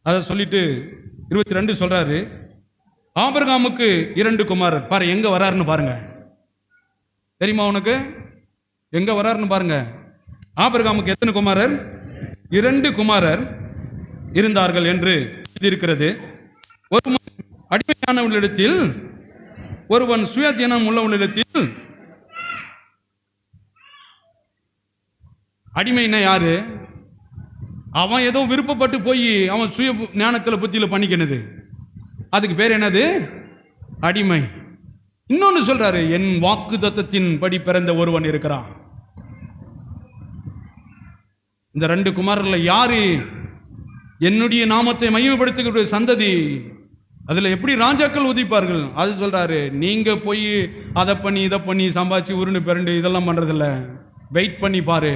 அதை சொல்லிட்டு 22 சொல்றாரு, ஆபிரகாமுக்கு 2 குமாரர். பாரு எங்க வராருன்னு பாருங்க. தெரியுமா உனக்கு எங்க வராருன்னு பாருங்க. ஆபிரகாமுக்கு எத்தனை குமாரர்? 2 குமாரர் இருந்தார்கள் என்று இருக்கிறது. ஒருவன் அடிமையானவனிடத்தில், ஒருவன் சுயதீனம் உள்ளவனிடத்தில். அடிமைன்னா யாரு? அவன் ஏதோ விருப்பப்பட்டு போய் அவன் சுய ஞானத்துல புத்தியில பண்ணிக்கினது, அதுக்கு பேர் என்னது? அடிமை. இன்னொன்னு சொல்றாரு, என் வாக்கு தத்தத்தின் படி பிறந்த ஒருவன் இருக்கிறான். இந்த 2 குமாரர்ல யாரு என்னுடைய நாமத்தை மகிமைப்படுத்துகிற சந்ததி? அதுல எப்படி ராஜாக்கள் உதிப்பார்கள்? அது சொல்றாரு, நீங்க போய் அதை பண்ணி இதை பண்ணி சம்பாதிச்சு உருண்டு பிறண்டு இதெல்லாம் பண்றதில்ல. வெயிட் பண்ணி பாரு,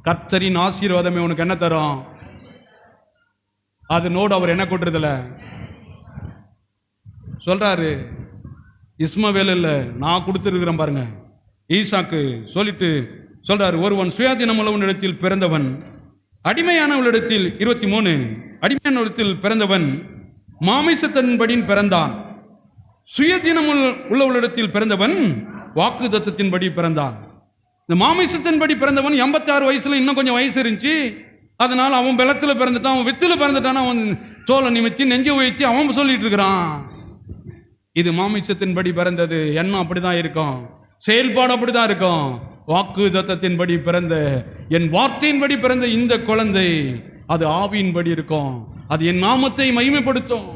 கர்த்தரின் ஆசீர்வாதமே உனக்கு என்ன தரும்? அது நோடு அவர் என்ன கொட்டுறதில்ல சொல்றாரு. இஸ்மவேல் இல்ல, நான் கொடுத்துருக்கிறேன் பாருங்க, ஈசாக்கு. சொல்லிட்டு சொல்றாரு, ஒருவன் சுயாதீனம் உள்ளவனிடத்தில் பிறந்தவன், அடிமையானவளிடத்தில் 23 அடிமையானவளிடத்தில் பிறந்தவன் மாமிசத்தின்படி பிறந்தான். சுயதீனம் உள்ளவளிடத்தில் பிறந்தவன் வாக்கு தத்தத்தின்படி பிறந்தான். இந்த மாமிசத்தின்படி பிறந்தவன் 86 வயசுல இன்னும் கொஞ்சம் வயசு இருந்துச்சு. அதனால அவன் பலத்துல பிறந்துட்டான், அவன் வித்துல பிறந்துட்டான். அவன் தோலை நிமித்தி நெஞ்ச உயர்த்தி அவன் சொல்லிட்டு இருக்கிறான், இது மாமிசத்தின்படி பிறந்தது. எண்ணம் அப்படிதான் இருக்கும், செயல்பாடு அப்படிதான் இருக்கும். வாக்கு தத்தத்தின்படி பிறந்த, என் வார்த்தையின்படி பிறந்த இந்த குழந்தை அது ஆவியின்படி இருக்கும், அது என் நாமத்தை மகிமைப்படுத்தும்.